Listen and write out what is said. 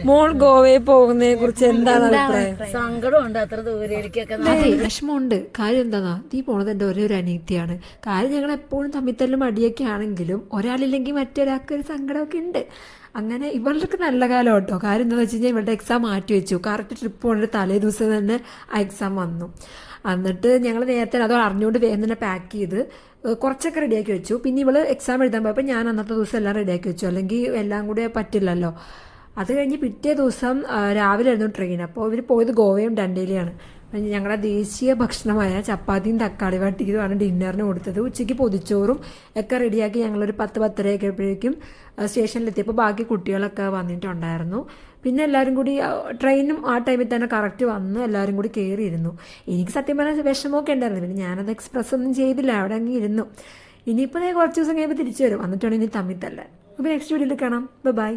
മോൾ ഗോവയിൽ പോകുന്നതിനെ കുറിച്ച് എന്താണ് അഭിപ്രായം? സങ്കടമുണ്ട്, അത്ര ദൂരേക്കൊക്കെ. അതെ, വിഷമമുണ്ട്. കാര്യം എന്താ, നീ പോണത് എൻ്റെ ഒരേ ഒരു അനിയത്തിയാണ്. കാര്യം ഞങ്ങൾ എപ്പോഴും തമ്മിത്തല്ലും അടിയൊക്കെ ആണെങ്കിലും ഒരാളില്ലെങ്കിൽ മറ്റൊരാൾക്ക് ഒരു സങ്കടമൊക്കെ ഉണ്ട്. അങ്ങനെ ഇവൾക്ക് നല്ല കാലം കേട്ടോ. കാര്യം എന്താണെന്ന് വെച്ച് കഴിഞ്ഞാൽ ഇവളുടെ എക്സാം മാറ്റി വെച്ചു. കറക്റ്റ് ട്രിപ്പ് പോകേണ്ട തലേ ദിവസം തന്നെ ആ എക്സാം വന്നു. എന്നിട്ട് ഞങ്ങൾ നേരത്തെ അത് അറിഞ്ഞുകൊണ്ട് വേഗം തന്നെ പാക്ക് ചെയ്ത് കുറച്ചൊക്കെ റെഡിയാക്കി വെച്ചു. പിന്നെ ഇവള് എക്സാം എഴുതാൻ പോയപ്പോൾ ഞാൻ അന്നത്തെ ദിവസം എല്ലാം റെഡിയാക്കി വെച്ചു, അല്ലെങ്കിൽ എല്ലാം കൂടെ പറ്റില്ലല്ലോ. അത് കഴിഞ്ഞ് പിറ്റേ ദിവസം രാവിലെ ആയിരുന്നു ട്രെയിൻ. അപ്പോൾ ഇവർ പോയത് ഗോവയും ഡണ്ടേലിയാണ്. ഞങ്ങളുടെ ദേശീയ ഭക്ഷണമായ ചപ്പാത്തിയും തക്കാളി വട്ടിയതുമാണ് ഡിന്നറിന് കൊടുത്തത്. ഉച്ചയ്ക്ക് പൊതിച്ചോറും ഒക്കെ റെഡിയാക്കി ഞങ്ങളൊരു 10-10:30 ആയപ്പോഴേക്കും സ്റ്റേഷനിലെത്തിയപ്പോൾ ബാക്കി കുട്ടികളൊക്കെ വന്നിട്ടുണ്ടായിരുന്നു. പിന്നെ എല്ലാവരും കൂടി ട്രെയിനും ആ ടൈമിൽ തന്നെ കറക്റ്റ് വന്ന് എല്ലാവരും കൂടി കയറിയിരുന്നു. എനിക്ക് സത്യം പറഞ്ഞാൽ വിഷമമൊക്കെ ഉണ്ടായിരുന്നു. പിന്നെ ഞാനത് എക്സ്പ്രസ് ഒന്നും ചെയ്തില്ല, അവിടെ അങ്ങ് ഇരുന്നു. ഇനിയിപ്പോൾ കുറച്ച് ദിവസം കഴിയുമ്പോൾ തിരിച്ചു വരും. വന്നിട്ടാണ് ഇനി തമ്മിൽ തല്ലാൻ. അപ്പോൾ നെക്സ്റ്റ് വീഡിയോയിൽ കാണാം. ബൈ.